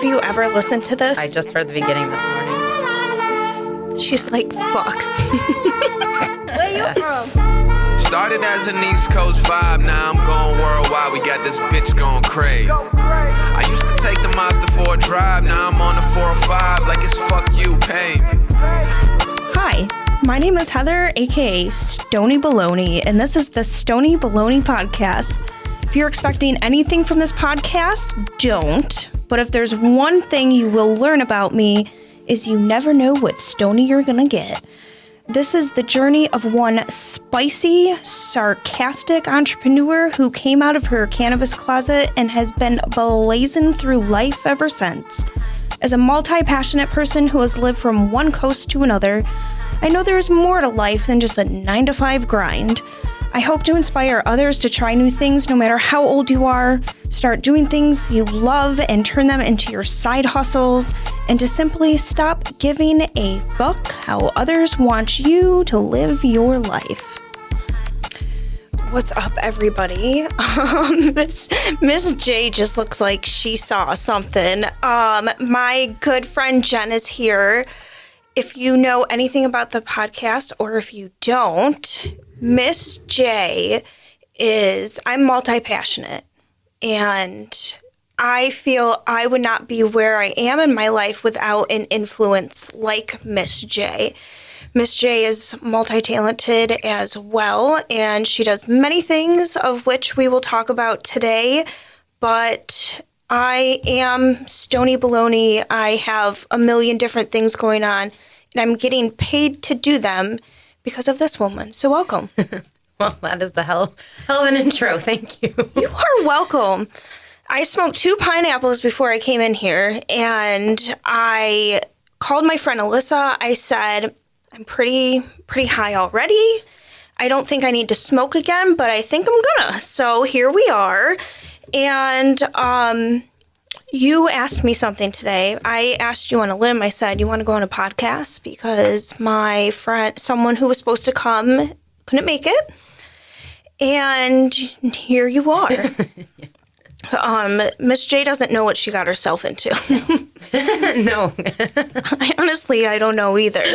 of you ever listened to this? I just heard the beginning this morning. She's like, fuck. Where you from? Started as an East Coast vibe, now I'm going worldwide. We got this bitch going crazy. I used to take the Mazda for a drive, now I'm on the 405 like it's fuck you, pay me. Hi, my name is Heather, aka Stoney Baloney, and this is the Stoney Baloney podcast. If you're expecting anything from this podcast, don't. But if there's one thing you will learn about me, is you never know what Stoney you're gonna get. This is the journey of one spicy, sarcastic entrepreneur who came out of her cannabis closet and has been blazing through life ever since. As a multi-passionate person who has lived from one coast to another, I know there is more to life than just a 9-to-5 grind. I hope to inspire others to try new things no matter how old you are, start doing things you love and turn them into your side hustles, and to simply stop giving a fuck how others want you to live your life. What's up, everybody? Miss J just looks like she saw something. My good friend Jen is here. If you know anything about the podcast, or if you don't, Miss J I'm multi-passionate, and I feel I would not be where I am in my life without an influence like Miss J. Miss J is multi-talented as well, and she does many things of which we will talk about today, but I am Stoney Baloney. I have a million different things going on, and I'm getting paid to do them because of this woman. So welcome. Well, that is the hell of an intro. Thank you. You are welcome. I smoked 2 pineapples before I came in here, and I called my friend Alyssa. I said, I'm pretty high already. I don't think I need to smoke again, but I think I'm gonna. So here we are. And you asked me something today. I asked you on a limb. I said, you want to go on a podcast? Because my friend, someone who was supposed to come, couldn't make it. And here you are. Miss J doesn't know what she got herself into. No. I don't know either.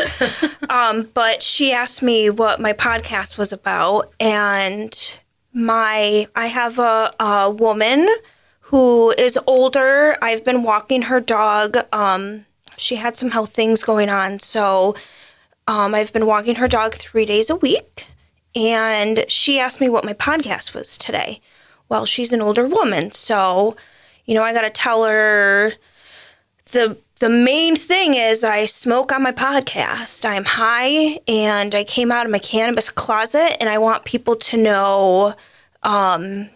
But she asked me what my podcast was about. And I have a woman who is older. I've been walking her dog. She had some health things going on. So I've been walking her dog 3 days a week. And she asked me what my podcast was today. Well, she's an older woman. So, I got to tell her the main thing is I smoke on my podcast. I'm high and I came out of my cannabis closet, and I want people to know, to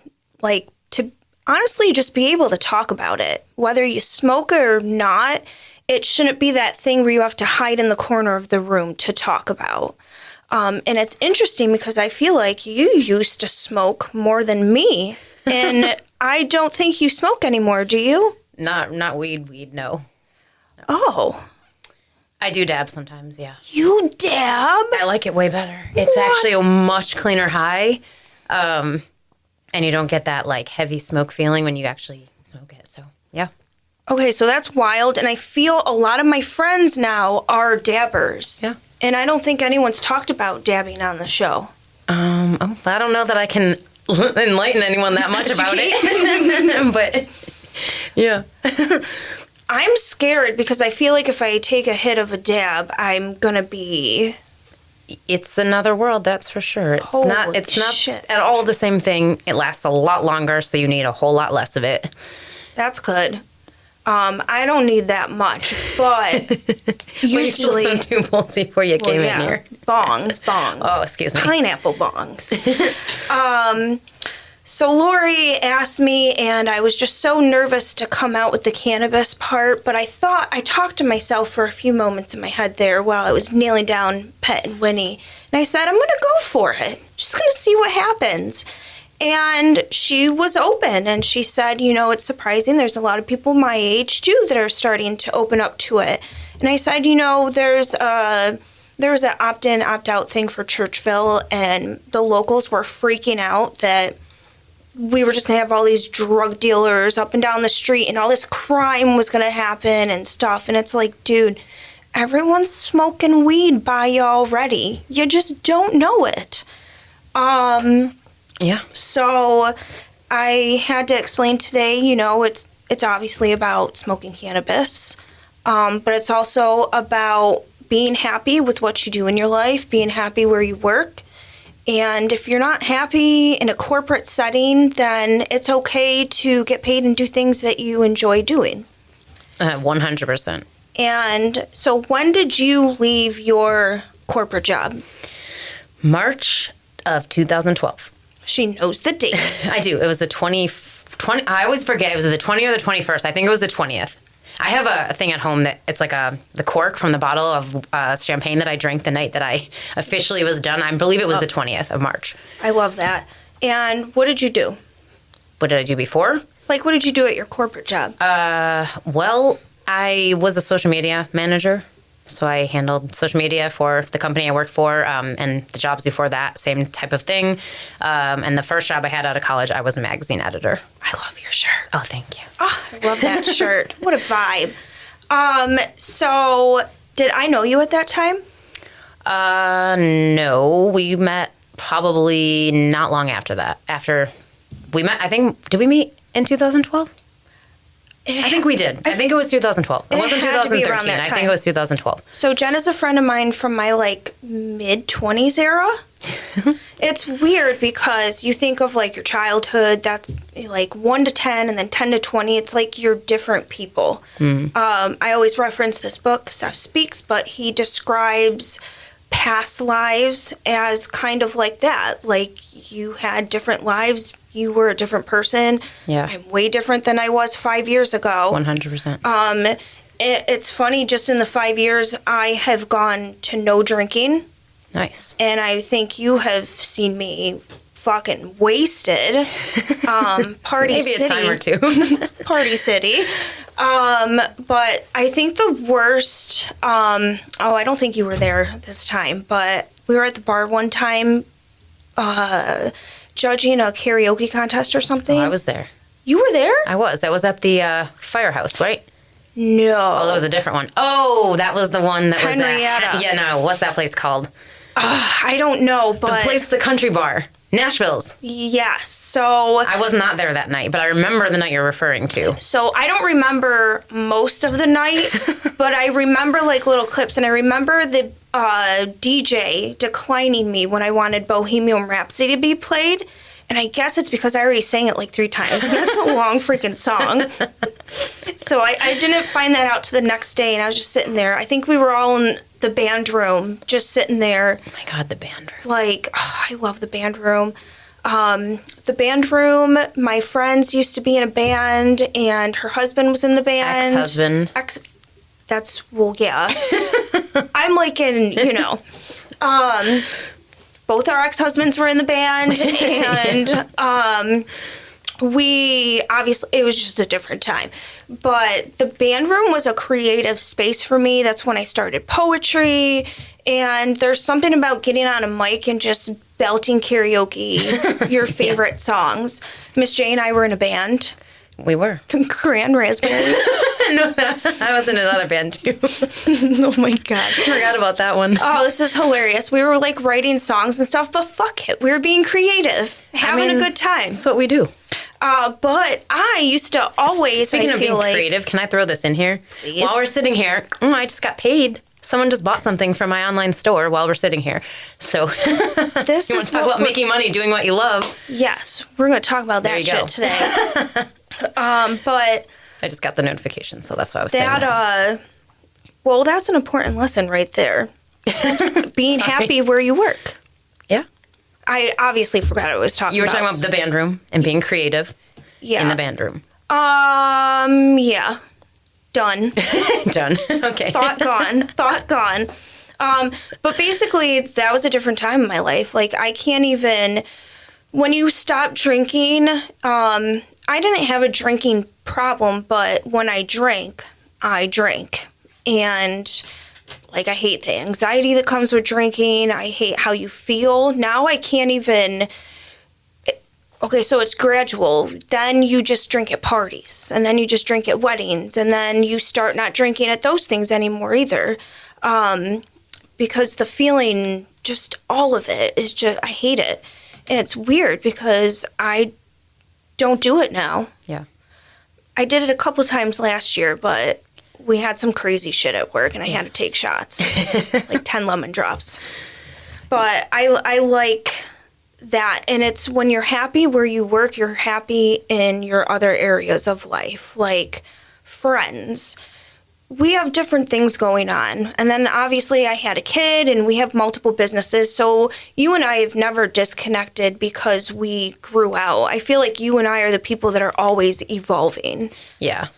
honestly just be able to talk about it. Whether you smoke or not, it shouldn't be that thing where you have to hide in the corner of the room to talk about. And it's interesting because I feel like you used to smoke more than me, and I don't think you smoke anymore, do you? Not weed, no. Oh. I do dab sometimes, yeah. You dab? I like it way better. It's actually a much cleaner high. And you don't get that heavy smoke feeling when you actually smoke it. So, yeah. Okay, so that's wild. And I feel a lot of my friends now are dabbers. Yeah. And I don't think anyone's talked about dabbing on the show. I don't know that I can enlighten anyone that much about it. But, yeah. I'm scared because I feel like if I take a hit of a dab, I'm going to be... It's another world, that's for sure. It's not shit. At all the same thing. It lasts a lot longer, so you need a whole lot less of it. That's good. I don't need that much, but usually... you still some 2 bolts before you came in here. Bongs. Oh, excuse me. Pineapple bongs. So Lori asked me, and I was just so nervous to come out with the cannabis part, but I talked to myself for a few moments in my head there while I was kneeling down, petting Winnie, and I said, I'm going to go for it. Just going to see what happens. And she was open, and she said, it's surprising. There's a lot of people my age, too, that are starting to open up to it. And I said, there's an opt-in, opt-out thing for Churchville, and the locals were freaking out that we were just going to have all these drug dealers up and down the street and all this crime was going to happen and stuff. And it's like, dude, everyone's smoking weed by you already. You just don't know it. Yeah. So I had to explain today, you know, it's obviously about smoking cannabis, but it's also about being happy with what you do in your life, being happy where you work. And if you're not happy in a corporate setting, then it's okay to get paid and do things that you enjoy doing. 100%. And so when did you leave your corporate job? March of 2012. She knows the date. I do. It was the 20. I always forget. It was the 20th or the 21st. I think it was the 20th. I have a thing at home that it's like the cork from the bottle of champagne that I drank the night that I officially was done. I believe it was the 20th of March. I love that. And what did you do? What did I do before? Like, what did you do at your corporate job? Well, I was a social media manager. So I handled social media for the company I worked for, and the jobs before that, same type of thing. And the first job I had out of college, I was a magazine editor. I love your shirt. Oh, thank you. Oh, I love that shirt. What a vibe. So did I know you at that time? No. We met probably not long after that. After we met, I think, did we meet in 2012? I think we did. I think it was 2012. It wasn't had to be 2013. around that I time. think it was 2012. So Jen is a friend of mine from my mid-20s era. It's weird because you think of your childhood, that's 1 to 10 and then 10 to 20. It's like you're different people. I always reference this book, Seth Speaks, but he describes past lives as kind of like that. Like you had different lives. You were a different person. Yeah. I'm way different than I was 5 years ago. 100%. It's funny, just in the 5 years, I have gone to no drinking. Nice. And I think you have seen me fucking wasted. Party Maybe City. a time or two. Party City. But I think the worst, I don't think you were there this time, but we were at the bar one time, judging a karaoke contest or something. Oh, I was there. You were there? I was. That was at the firehouse, right? No. Oh, that was a different one. Oh, that was the one that Henrietta. was at... Yeah, no. What's that place called? I don't know, but... The country bar. Nashville's. Yes, so... I was not there that night, but I remember the night you're referring to. So I don't remember most of the night, but I remember little clips, and I remember the DJ declining me when I wanted Bohemian Rhapsody to be played, and I guess it's because I already sang it 3 times, and that's a long freaking song. So I didn't find that out to the next day, and I was just sitting there. I think we were all in the band room, just sitting there. Oh my God, the band room. I love the band room. The band room, my friends used to be in a band, and her husband was in the band. Ex-husband. Yeah. I'm both our ex-husbands were in the band, and we obviously, it was just a different time. But the band room was a creative space for me. That's when I started poetry, and there's something about getting on a mic and just belting karaoke, your favorite songs. Miss J and I were in a band. We were. The Grand Raspberries. No, I was in another band too. Oh my God. I forgot about that one. Oh, this is hilarious. We were writing songs and stuff, but fuck it. We were being creative, having a good time. That's what we do. But I used to always, Speaking of being creative, can I throw this in here? Please. While we're sitting here, I just got paid. Someone just bought something from my online store while we're sitting here. So this you want to talk about making money, doing what you love? Yes, we're going to talk about that shit today. But I just got the notification, so that's why I was saying that. Well, that's an important lesson right there. Being happy where you work. Yeah. I obviously forgot what I was talking about. You were talking about the band room and being creative in the band room. Yeah. Done. Done. Okay. Thought gone. But basically, that was a different time in my life. I can't even... When you stop drinking, I didn't have a drinking problem, but when I drank. And, I hate the anxiety that comes with drinking. I hate how you feel. Now I can't even... Okay, so it's gradual. Then you just drink at parties, and then you just drink at weddings, and then you start not drinking at those things anymore either. Because the feeling, just all of it, is just, I hate it. And it's weird because I don't do it now. Yeah. I did it a couple times last year, but we had some crazy shit at work, and I had to take shots, like 10 lemon drops. But I like that, and it's when you're happy where you work, you're happy in your other areas of life, like friends. We have different things going on, and then obviously I had a kid, and we have multiple businesses, so you and I have never disconnected because we grew out. I feel like you and I are the people that are always evolving. Yeah.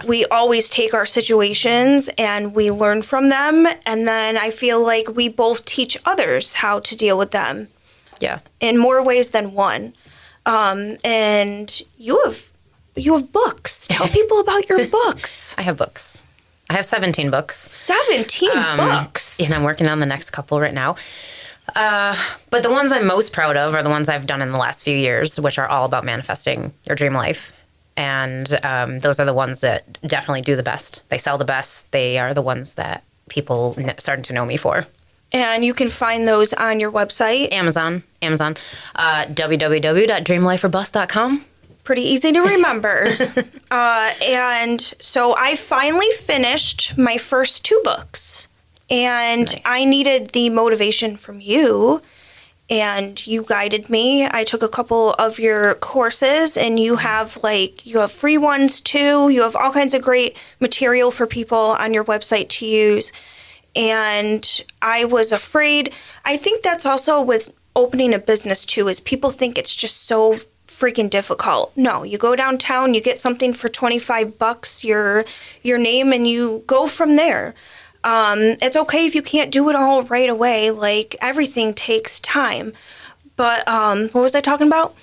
We always take our situations and we learn from them, and then I feel like we both teach others how to deal with them. Yeah. In more ways than one. And you have books. Tell people about your books. I have books. I have 17 books. 17 books? And I'm working on the next couple right now. But the ones I'm most proud of are the ones I've done in the last few years, which are all about manifesting your dream life. And those are the ones that definitely do the best. They sell the best. They are the ones that people starting to know me for. And you can find those on your website. Amazon, www.dreamlifeorbust.com. Pretty easy to remember. And so I finally finished my first 2 books. And Nice. I needed the motivation from you. And you guided me. I took a couple of your courses, and you have free ones too. You have all kinds of great material for people on your website to use. And I was afraid. I think that's also with opening a business too, is people think it's just so freaking difficult. No, you go downtown, you get something for $25, your name, and you go from there. It's okay if you can't do it all right away. Like, everything takes time. But what was I talking about?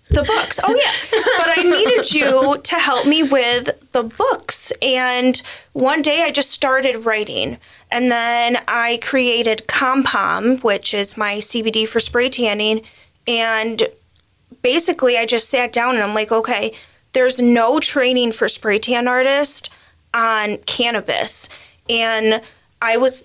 The books. Oh, yeah. But I needed you to help me with the books. And one day I just started writing. And then I created Compom, which is my CBD for spray tanning. And basically I just sat down and I'm like, okay, there's no training for spray tan artists on cannabis. And I was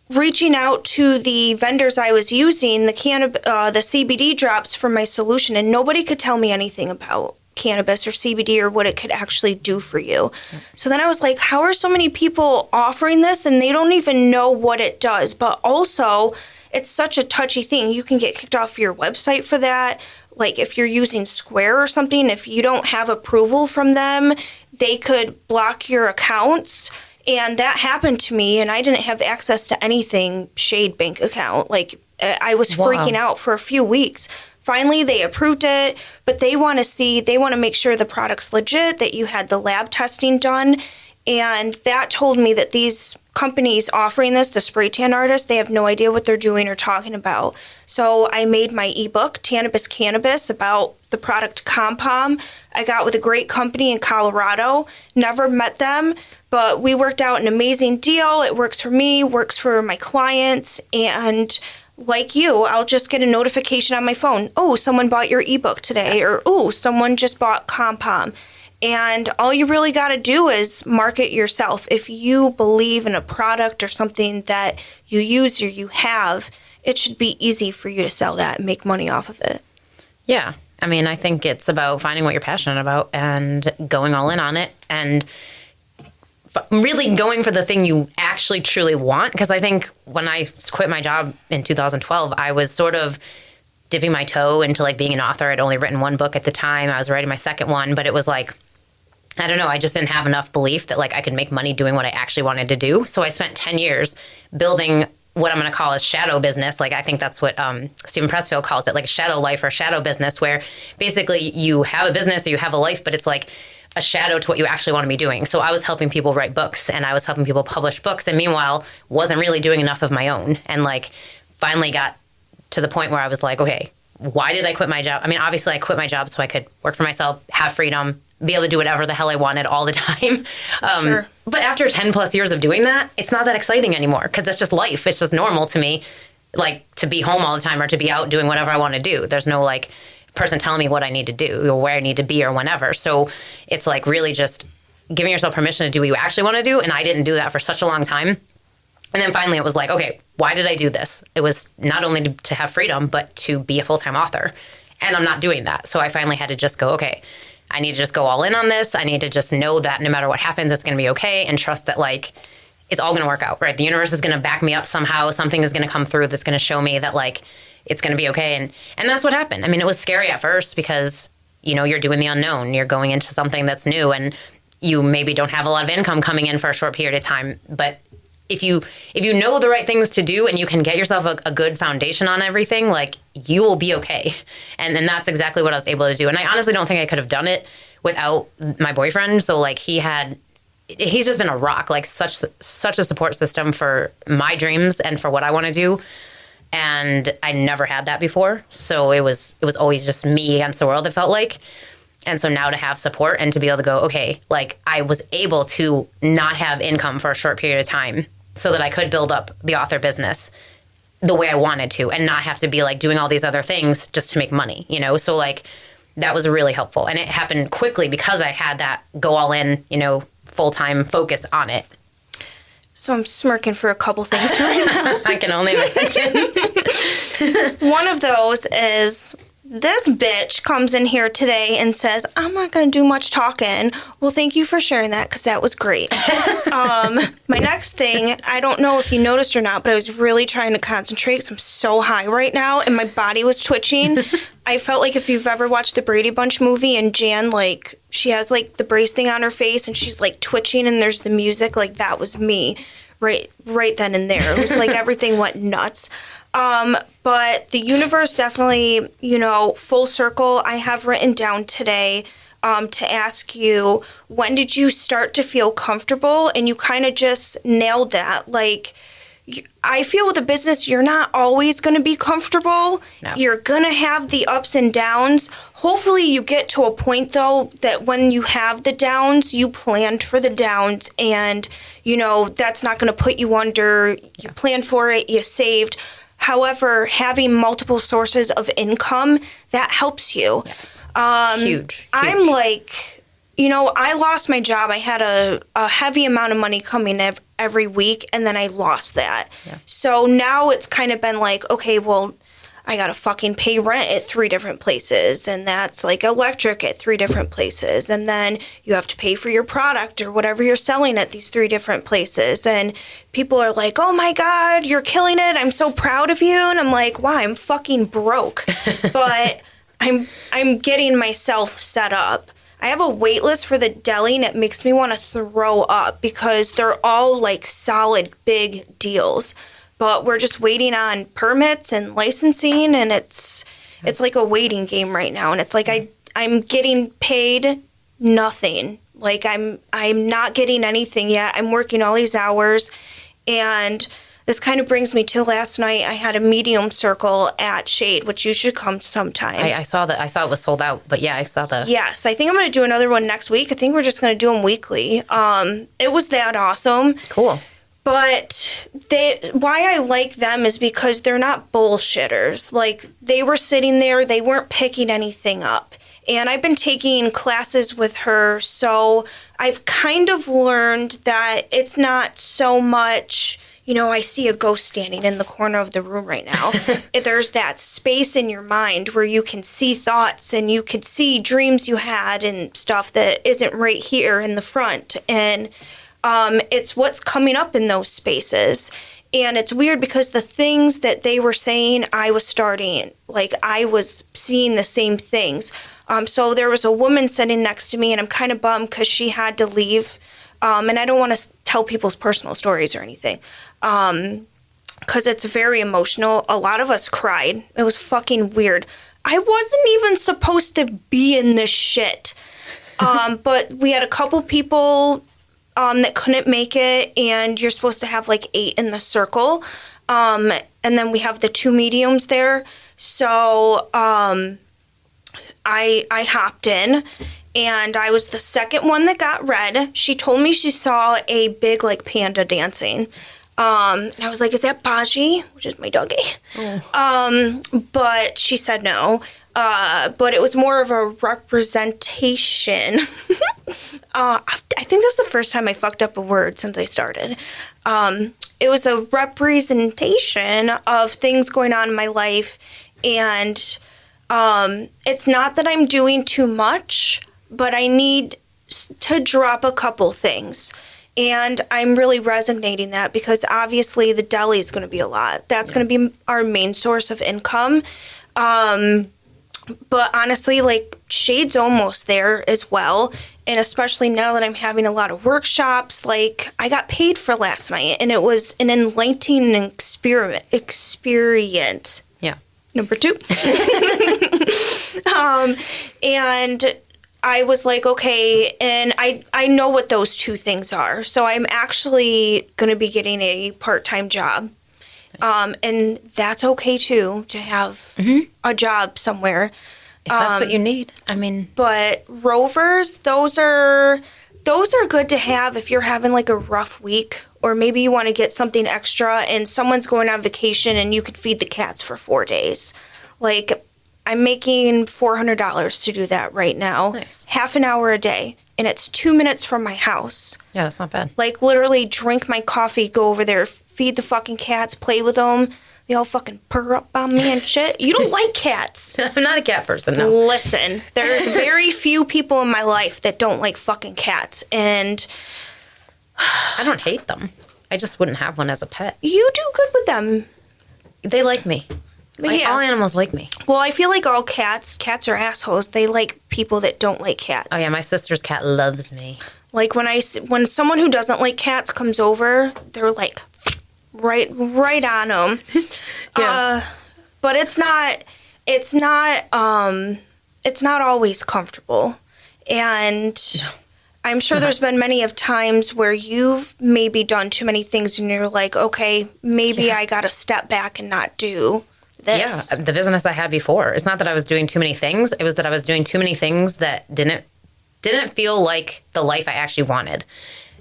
reaching out to the vendors I was using, the CBD drops for my solution, and nobody could tell me anything about cannabis or CBD or what it could actually do for you. Yep. So then I was like, how are so many people offering this and they don't even know what it does? But also, it's such a touchy thing. You can get kicked off your website for that. Like, if you're using Square or something, if you don't have approval from them, they could block your accounts. And that happened to me, and I didn't have access to anything Shade Bank account. Like, I was freaking out for a few weeks. Finally, they approved it, but they want to make sure the product's legit, that you had the lab testing done. And that told me that these companies offering this, the spray tan artists, they have no idea what they're doing or talking about. So I made my ebook, Tannabis Cannabis, about the product Compom. I got with a great company in Colorado. Never met them, but we worked out an amazing deal. It works for me, works for my clients, and like you, I'll just get a notification on my phone. Oh, someone bought your ebook today, or oh, someone just bought Compom. And all you really got to do is market yourself. If you believe in a product or something that you use or you have, it should be easy for you to sell that and make money off of it. Yeah. I mean, I think it's about finding what you're passionate about and going all in on it and really going for the thing you actually truly want. Because I think when I quit my job in 2012, I was sort of dipping my toe into like being an author. I'd only written one book at the time. I was writing my second one, but it was like, I don't know, I just didn't have enough belief that like I could make money doing what I actually wanted to do. So I spent 10 years building what I'm going to call a shadow business. Like, I think that's what Stephen Pressfield calls it, like a shadow life or shadow business, where basically you have a business or you have a life, but it's like a shadow to what you actually want to be doing. So I was helping people write books and I was helping people publish books, and meanwhile wasn't really doing enough of my own, and like finally got to the point where I was like, okay, why did I quit my job? I mean, obviously I quit my job so I could work for myself, have freedom, be able to do whatever the hell I wanted all the time. Sure. But after 10 plus years of doing that, it's not that exciting anymore because that's just life. It's just normal to me. like to be home all the time or to be out doing whatever I want to do. There's no like person telling me what I need to do or where I need to be or whenever. So it's like really just giving yourself permission to do what you actually want to do. And I didn't do that for such a long time. And then finally it was like, okay, why did I do this? It was not only to have freedom, but to be a full-time author. And I'm not doing that. So I finally had to just go, okay, I need to just go all in on this. I need to just know that no matter what happens, it's going to be okay, and trust that like it's all going to work out, right? The universe is going to back me up somehow. Something is going to come through that's going to show me that like it's going to be okay. And that's what happened. I mean, it was scary at first because, you know, you're doing the unknown. You're going into something that's new and you maybe don't have a lot of income coming in for a short period of time. But if you know the right things to do and you can get yourself a good foundation on everything, like you will be okay. And then that's exactly what I was able to do. And I honestly don't think I could have done it without my boyfriend. So like he's just been a rock, like such a support system for my dreams and for what I want to do. And I never had that before. So it was always just me against the world, it felt like. And so now to have support and to be able to go, okay, like I was able to not have income for a short period of time so that I could build up the author business the way I wanted to and not have to be like doing all these other things just to make money, you know? So like that was really helpful. And it happened quickly because I had that go all in, you know, full-time focus on it. So I'm smirking for a couple things right now. I can only imagine. One of those is this bitch comes in here today and says, I'm not going to do much talking. Well, thank you for sharing that because that was great. My next thing, I don't know if you noticed or not, but I was really trying to concentrate because I'm so high right now and my body was twitching. I felt like if you've ever watched the Brady Bunch movie and Jan, like, she has, like, the brace thing on her face and she's, like, twitching and there's the music, like, that was me right then and there. It was like everything went nuts. But the universe definitely, you know, full circle. I have written down today to ask you, when did you start to feel comfortable? And you kind of just nailed that. Like, I feel with a business, you're not always going to be comfortable. No. You're going to have the ups and downs. Hopefully you get to a point, though, that when you have the downs, you planned for the downs and, you know, that's not going to put you under. You planned for it, you saved. However, having multiple sources of income, that helps you. Yes. Huge. I'm like, you know, I lost my job. I had a heavy amount of money coming every week, and then I lost that. Yeah. So now it's kind of been like, okay, well, I got to fucking pay rent at 3 different places, and that's like electric at 3 different places. And then you have to pay for your product or whatever you're selling at these 3 different places. And people are like, oh my God, you're killing it. I'm so proud of you. And I'm like, wow, I'm fucking broke. But I'm getting myself set up. I have a wait list for the deli and it makes me want to throw up because they're all like solid big deals. But we're just waiting on permits and licensing, and it's like a waiting game right now. And it's like I'm getting paid nothing. Like I'm not getting anything yet. I'm working all these hours, and this kind of brings me to last night. I had a medium circle at Shade, which you should come sometime. I saw that. I saw it was sold out, but yeah, I saw the. Yes, I think I'm going to do another one next week. I think we're just going to do them weekly. It was that awesome. Cool. But why I like them is because they're not bullshitters. Like, they were sitting there, they weren't picking anything up. And I've been taking classes with her, so I've kind of learned that it's not so much, you know, I see a ghost standing in the corner of the room right now. There's that space in your mind where you can see thoughts and you can see dreams you had and stuff that isn't right here in the front. And it's what's coming up in those spaces. And it's weird because the things that they were saying, I was seeing the same things. So there was a woman sitting next to me, and I'm kind of bummed because she had to leave. And I don't want to tell people's personal stories or anything because it's very emotional. A lot of us cried. It was fucking weird. I wasn't even supposed to be in this shit. But we had a couple people that couldn't make it, and you're supposed to have like 8 in the circle. And then we have the 2 mediums there. So I hopped in, and I was the second one that got read. She told me she saw a big like panda dancing. And I was like, is that Baji? Which is my doggy. But she said no. But it was more of a representation. I think that's the first time I fucked up a word since I started. It was a representation of things going on in my life. And it's not that I'm doing too much, but I need to drop a couple things. And I'm really resonating that because obviously the deli is going to be a lot. That's going to be our main source of income. But honestly, like, Shade's almost there as well. And especially now that I'm having a lot of workshops, like, I got paid for last night, and it was an enlightening experience. Yeah. Number 2. And I was like, okay, and I know what those 2 things are. So I'm actually going to be getting a part-time job. And that's okay too, to have a job somewhere. If that's what you need. I mean, but rovers, those are good to have if you're having like a rough week, or maybe you want to get something extra and someone's going on vacation and you could feed the cats for 4 days. Like, I'm making $400 to do that right now. Nice. Half an hour a day. And it's 2 minutes from my house. Yeah, that's not bad. Like, literally drink my coffee, go over there, feed the fucking cats, play with them. They all fucking purr up on me and shit. You don't like cats. I'm not a cat person, no. Listen, there's very few people in my life that don't like fucking cats. And I don't hate them. I just wouldn't have one as a pet. You do good with them. They like me. Like, yeah. All animals like me. Well, I feel like all cats are assholes. They like people that don't like cats. Oh, yeah, my sister's cat loves me. Like, when someone who doesn't like cats comes over, they're like right on them. Yeah. But it's not always comfortable. And I'm sure there's been many of times where you've maybe done too many things and you're like, okay, maybe I got to step back and not do this. Yeah, the business I had before. It's not that I was doing too many things. It was that I was doing too many things that didn't feel like the life I actually wanted.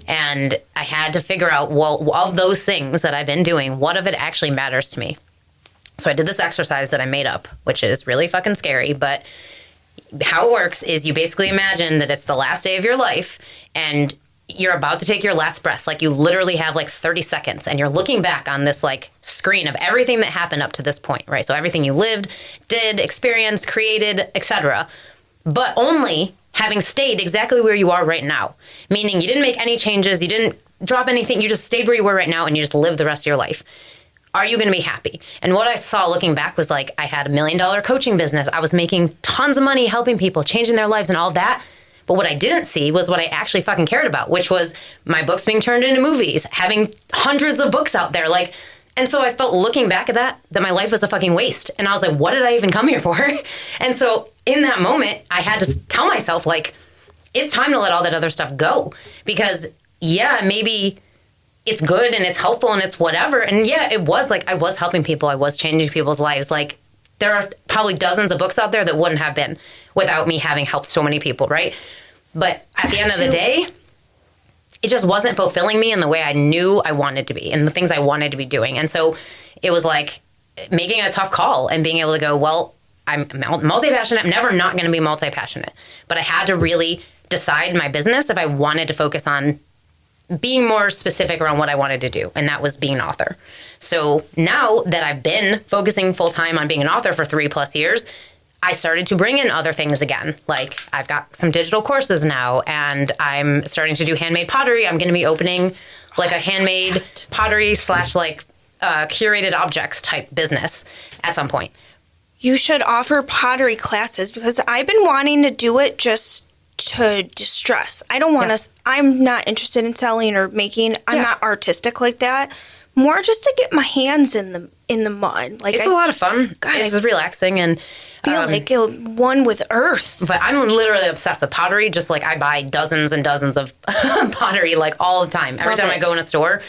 And I had to figure out, well, of those things that I've been doing, what of it actually matters to me? So I did this exercise that I made up, which is really fucking scary, but how it works is you basically imagine that it's the last day of your life and you're about to take your last breath. Like, you literally have like 30 seconds and you're looking back on this like screen of everything that happened up to this point, right? So everything you lived, did, experienced, created, etc. But only having stayed exactly where you are right now. Meaning you didn't make any changes, you didn't drop anything, you just stayed where you were right now and you just lived the rest of your life. Are you going to be happy? And what I saw looking back was like, I had $1 million coaching business. I was making tons of money helping people, changing their lives and all that. But what I didn't see was what I actually fucking cared about, which was my books being turned into movies, having hundreds of books out there. Like, and so I felt looking back at that my life was a fucking waste. And I was like, what did I even come here for? And so in that moment, I had to tell myself, like, it's time to let all that other stuff go. Because, yeah, maybe it's good and it's helpful and it's whatever. And yeah, it was like, I was helping people. I was changing people's lives. Like, there are probably dozens of books out there that wouldn't have been without me having helped so many people, right? But at the end of the day, it just wasn't fulfilling me in the way I knew I wanted to be and the things I wanted to be doing. And so it was like making a tough call and being able to go, well, I'm multi-passionate. I'm never not going to be multi-passionate. But I had to really decide my business if I wanted to focus on being more specific around what I wanted to do, and that was being an author. So now that I've been focusing full-time on being an author for 3+ years, I started to bring in other things again. Like, I've got some digital courses now, and I'm starting to do handmade pottery. I'm going to be opening like a handmade pottery / like curated objects type business at some point. You should offer pottery classes, because I've been wanting to do it just to distress. I don't want to, I'm not interested in selling or making. I'm not artistic like that. More just to get my hands in the mud. Like, it's a lot of fun. God, it's relaxing and feel like one with earth. But I'm literally obsessed with pottery. Just like, I buy dozens and dozens of pottery like all the time. Every time I go in a store,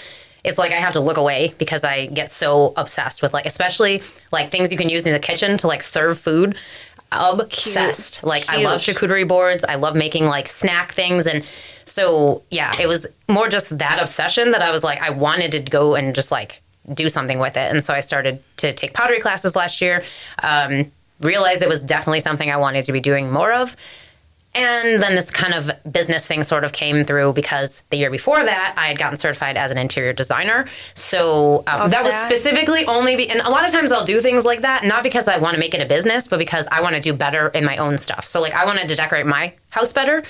it's like I have to look away because I get so obsessed with, like, especially like things you can use in the kitchen to like serve food. obsessed. Cute. Like, I love charcuterie boards. I love making like snack things. And so, yeah, it was more just that obsession that I was like, I wanted to go and just like do something with it. And so I started to take pottery classes last year. Realized it was definitely something I wanted to be doing more of. And then this kind of business thing sort of came through because the year before that, I had gotten certified as an interior designer. So that was specifically only, and a lot of times I'll do things like that, not because I want to make it a business, but because I want to do better in my own stuff. So like I wanted to decorate my house better.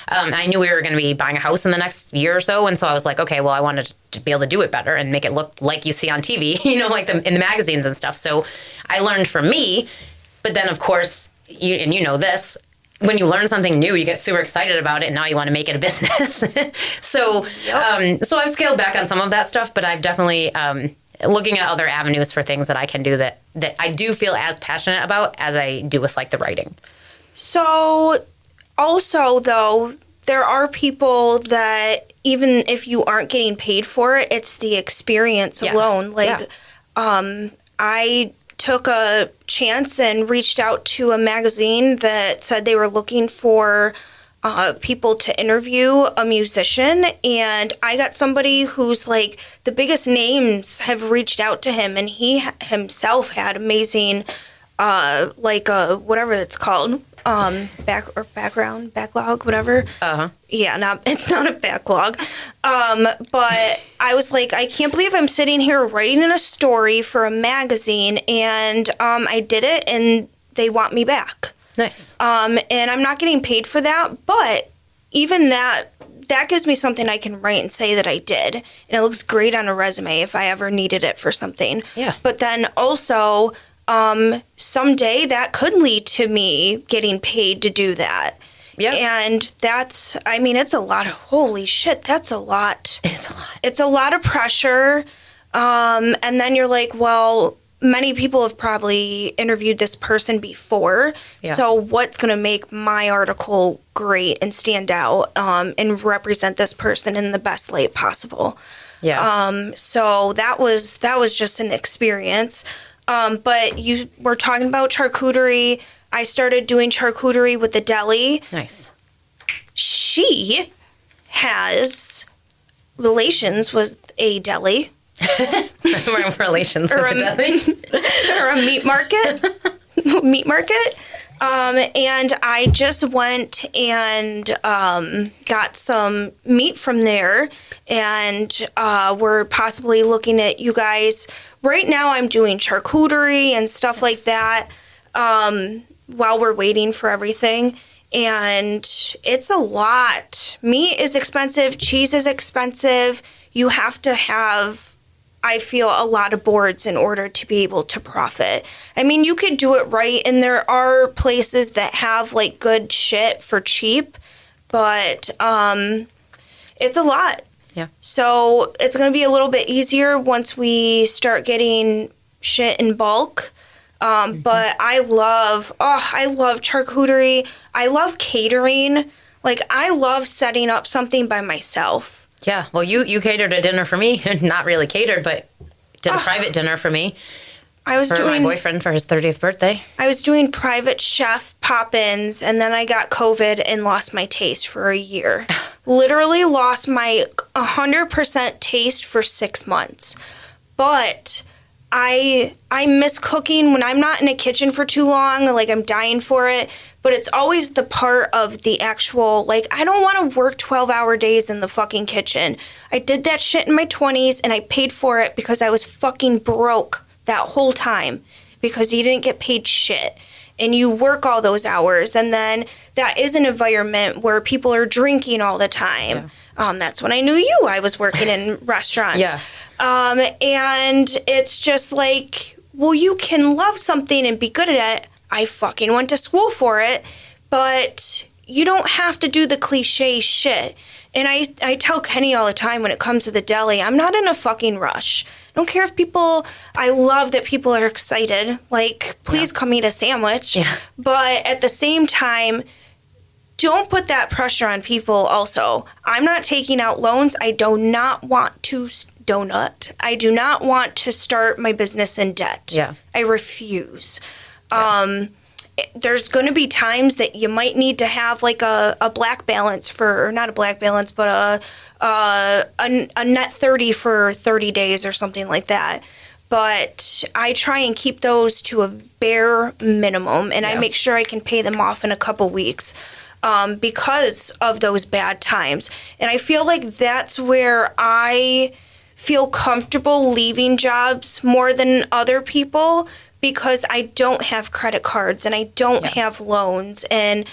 I knew we were going to be buying a house in the next year or so. And so I was like, okay, well, I wanted to be able to do it better and make it look like you see on TV, you know, like in the magazines and stuff. So I learned from me. But then, of course, you know this, when you learn something new, you get super excited about it, and now you want to make it a business. So I've scaled back on some of that stuff, but I've definitely looking at other avenues for things that I can do that I do feel as passionate about as I do with like the writing. So also, though, there are people that even if you aren't getting paid for it, it's the experience alone. Like, I took a chance and reached out to a magazine that said they were looking for people to interview a musician, and I got somebody who's like the biggest names have reached out to him, and he himself had amazing whatever it's called, backlog, whatever. Yeah, it's not a backlog. But I was like, I can't believe I'm sitting here writing in a story for a magazine, and I did it, and they want me back. Nice. And I'm not getting paid for that, but even that gives me something I can write and say that I did, and it looks great on a resume if I ever needed it for something. Yeah. But then also, someday that could lead to me getting paid to do that. Yeah. And it's a lot of, holy shit, that's a lot. It's a lot. It's a lot of pressure. And then you're like, well, many people have probably interviewed this person before. Yeah. So what's going to make my article great and stand out, and represent this person in the best light possible? Yeah. So that was just an experience. But you were talking about charcuterie. I started doing charcuterie with the deli. Nice. She has relations with a deli. Relations with a deli. Or a meat market. And I just went and got some meat from there, and we're possibly looking at you guys. Right now I'm doing charcuterie and stuff like that while we're waiting for everything. And it's a lot. Meat is expensive. Cheese is expensive. You have to have, I feel, a lot of boards in order to be able to profit. I mean, you could do it right, and there are places that have like good shit for cheap, but it's a lot. Yeah. So it's going to be a little bit easier once we start getting shit in bulk. But I love charcuterie. I love catering. Like, I love setting up something by myself. Yeah. Well, you catered a dinner for me. Not really catered, but did a private dinner for me. I was doing my boyfriend for his 30th birthday. I was doing private chef pop-ins, and then I got COVID and lost my taste for a year. Literally lost my 100% taste for 6 months. But I miss cooking when I'm not in a kitchen for too long. Like, I'm dying for it. But it's always the part of the actual, like, I don't want to work 12-hour days in the fucking kitchen. I did that shit in my 20s, and I paid for it because I was fucking broke that whole time because you didn't get paid shit. And you work all those hours, and then that is an environment where people are drinking all the time. Yeah. That's when I knew you. I was working in restaurants. Yeah. And it's just like, well, you can love something and be good at it. I fucking went to school for it, but you don't have to do the cliche shit. And I tell Kenny all the time when it comes to the deli, I'm not in a fucking rush. I don't care if I love that people are excited. Like, please come eat a sandwich. Yeah. But at the same time, don't put that pressure on people also. I'm not taking out loans. I do not want to I do not want to start my business in debt. Yeah. I refuse. Yeah. there's going to be times that you might need to have like a black balance or not a black balance, but a net 30 for 30 days or something like that. But I try and keep those to a bare minimum, and I make sure I can pay them off in a couple weeks because of those bad times. And I feel like that's where I feel comfortable leaving jobs more than other people, because I don't have credit cards and I don't have loans. And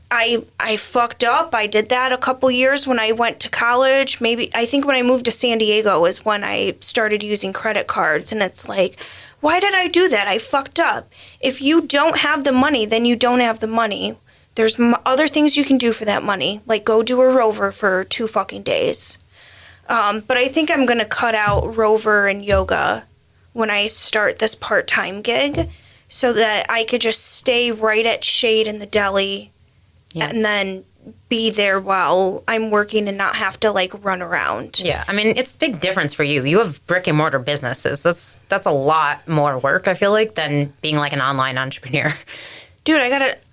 I fucked up. I did that a couple years when I went to college. Maybe I think when I moved to San Diego is when I started using credit cards. And it's like, why did I do that? I fucked up. If you don't have the money, then you don't have the money. There's other things you can do for that money, like go do a rover for 2 fucking days. But I think I'm going to cut out rover and yoga when I start this part-time gig, so that I could just stay right at shade in the deli and then be there while I'm working and not have to like run around. Yeah, I mean, it's a big difference for you. You have brick and mortar businesses. That's a lot more work, I feel like, than being like an online entrepreneur. Dude,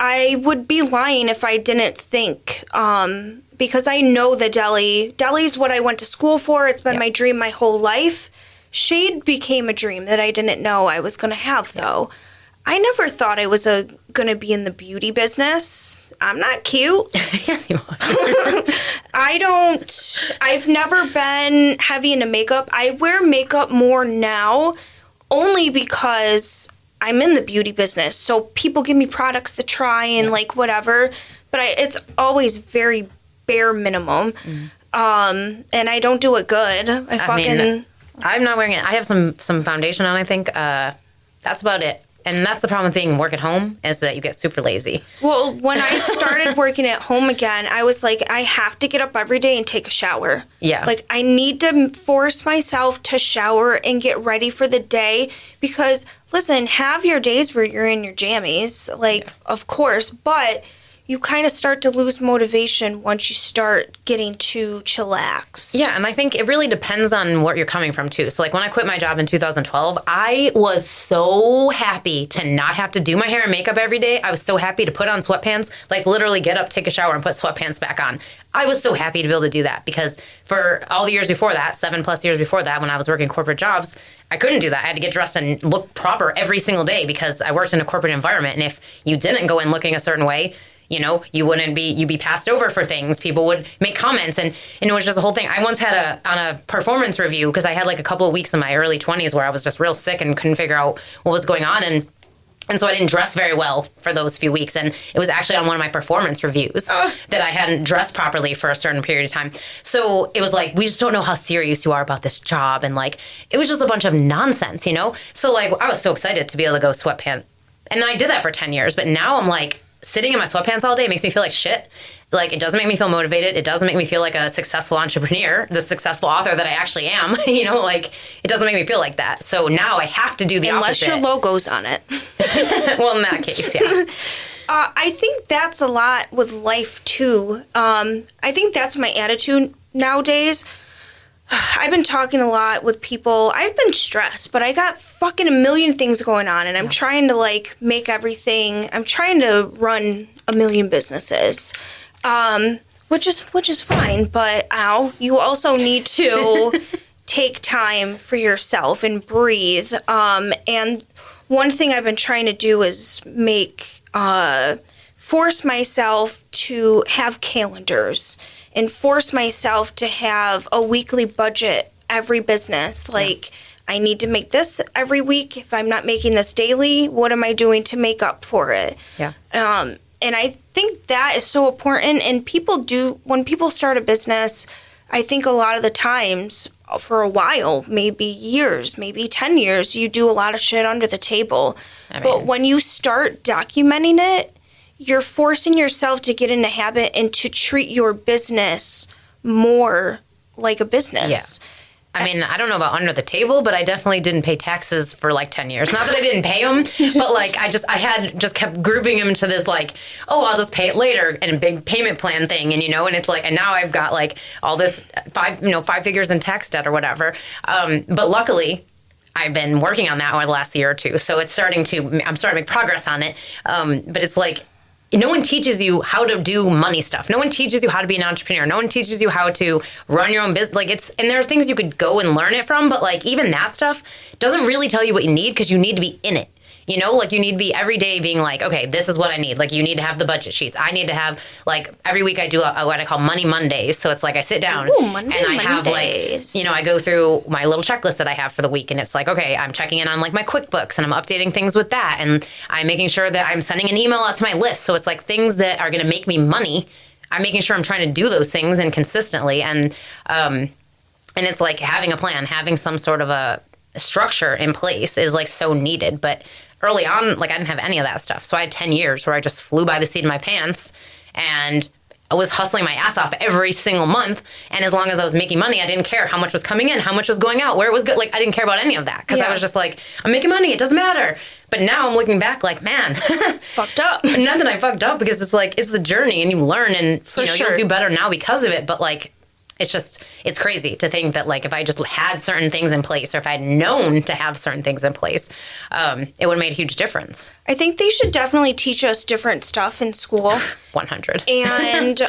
I would be lying if I didn't think, because I know the deli. Deli's what I went to school for. It's been my dream my whole life. Shade became a dream that I didn't know I was going to have, though. I never thought I was going to be in the beauty business. I'm not cute. Yes, you are. I've never been heavy into makeup. I wear makeup more now only because I'm in the beauty business. So people give me products to try and like whatever. But it's always very bare minimum. And I don't do it good. I'm not wearing it. I have some foundation on, I think. That's about it. And that's the problem with being work at home, is that you get super lazy. Well, when I started working at home again, I was like, I have to get up every day and take a shower. Yeah. Like, I need to force myself to shower and get ready for the day. Because, listen, have your days where you're in your jammies, like, of course, but you kind of start to lose motivation once you start getting too chillax. Yeah, and I think it really depends on what you're coming from, too. So, like, when I quit my job in 2012, I was so happy to not have to do my hair and makeup every day. I was so happy to put on sweatpants, like, literally get up, take a shower, and put sweatpants back on. I was so happy to be able to do that, because for all the years before that, 7+ years before that, when I was working corporate jobs, I couldn't do that. I had to get dressed and look proper every single day because I worked in a corporate environment. And if you didn't go in looking a certain way, you know, you'd be passed over for things. People would make comments, and it was just a whole thing. I once had on a performance review, because I had like a couple of weeks in my early 20s where I was just real sick and couldn't figure out what was going on. And so I didn't dress very well for those few weeks. And it was actually on one of my performance reviews that I hadn't dressed properly for a certain period of time. So it was like, we just don't know how serious you are about this job. And like, it was just a bunch of nonsense, you know? So like, I was so excited to be able to go sweatpants. And I did that for 10 years. But now I'm like, sitting in my sweatpants all day makes me feel like shit. Like, it doesn't make me feel motivated. It doesn't make me feel like a successful entrepreneur, the successful author that I actually am. You know, like, it doesn't make me feel like that. So now I have to do the opposite. Unless your logo's on it. Well, in that case, yeah. I think that's a lot with life, too. I think that's my attitude nowadays. I've been talking a lot with people. I've been stressed, but I got fucking a million things going on, and I'm trying to, like, make everything. I'm trying to run a million businesses, which is fine, but, you also need to take time for yourself and breathe. And one thing I've been trying to do is force myself to have calendars and force myself to have a weekly budget every business. Like, I need to make this every week. If I'm not making this daily, what am I doing to make up for it? Yeah. And I think that is so important. And when people start a business, I think a lot of the times, for a while, maybe years, maybe 10 years, you do a lot of shit under the table. But when you start documenting it, you're forcing yourself to get in a habit and to treat your business more like a business. Yeah. I mean, I don't know about under the table, but I definitely didn't pay taxes for like 10 years. Not that I didn't pay them, but like I had kept grouping them to this like, oh, I'll just pay it later, and a big payment plan thing. And, you know, and it's like, and now I've got like all this five figures in tax debt or whatever. But luckily, I've been working on that over the last year or two. So I'm starting to make progress on it. But it's like, no one teaches you how to do money stuff. No one teaches you how to be an entrepreneur. No one teaches you how to run your own business. Like and there are things you could go and learn it from, but like even that stuff doesn't really tell you what you need because you need to be in it. You know, like you need to be every day being like, okay, this is what I need. Like you need to have the budget sheets. I need to have like every week I do what I call Money Mondays. So it's like I sit down and I have like, you know, I go through my little checklist that I have for the week and it's like, okay, I'm checking in on like my QuickBooks and I'm updating things with that. And I'm making sure that I'm sending an email out to my list. So it's like things that are going to make me money. I'm making sure I'm trying to do those things and consistently. And it's like having a plan, having some sort of a structure in place is like so needed. But early on, like I didn't have any of that stuff. So I had 10 years where I just flew by the seat of my pants and I was hustling my ass off every single month. And as long as I was making money, I didn't care how much was coming in, how much was going out, where it was good. Like I didn't care about any of that because I was just like, I'm making money. It doesn't matter. But now I'm looking back like, man, fucked up. Not that I fucked up because it's like, it's the journey and you learn and you'll do better now because of it. But like, it's crazy to think that like if I just had certain things in place or if I had known to have certain things in place, it would have made a huge difference. I think they should definitely teach us different stuff in school. 100. And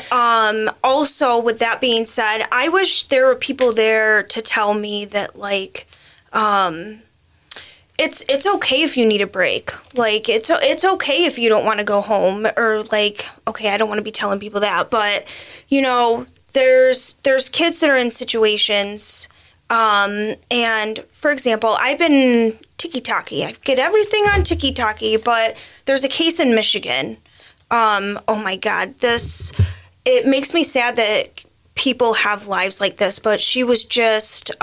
also with that being said, I wish there were people there to tell me that like it's okay if you need a break. Like it's okay if you don't want to go home or like, okay, I don't want to be telling people that, but you know, there's kids that are in situations, and for example, I've been tiki-taki. I get everything on tiki-taki, but there's a case in Michigan. Oh my God, it makes me sad that people have lives like this, but she was just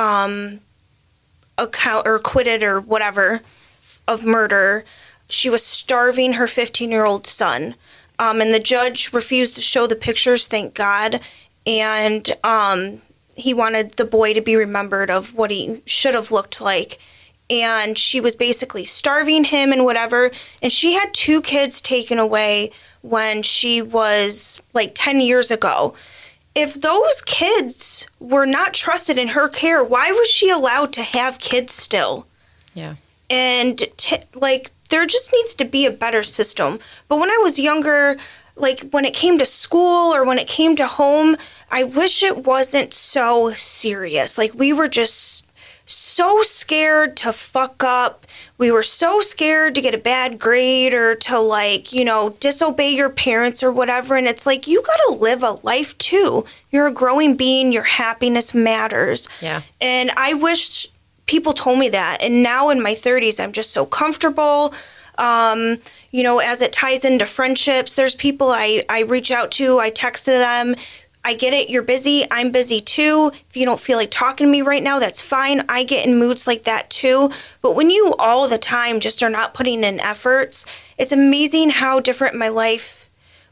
acquitted or whatever of murder. She was starving her 15-year-old son, and the judge refused to show the pictures, thank God. And he wanted the boy to be remembered of what he should have looked like. And she was basically starving him and whatever. And she had 2 kids taken away when she was like 10 years ago. If those kids were not trusted in her care, why was she allowed to have kids still? Yeah. And there just needs to be a better system. But when I was younger, like when it came to school or when it came to home, I wish it wasn't so serious. Like we were just so scared to fuck up. We were so scared to get a bad grade or to like, you know, disobey your parents or whatever. And it's like, you gotta live a life too. You're a growing being. Your happiness matters. Yeah. And I wish people told me that. And now in my 30s, I'm just so comfortable. You know, as it ties into friendships, there's people I reach out to, I text to them. I get it, you're busy, I'm busy too. If you don't feel like talking to me right now, that's fine. I get in moods like that too. But when you all the time just are not putting in efforts, it's amazing how different my life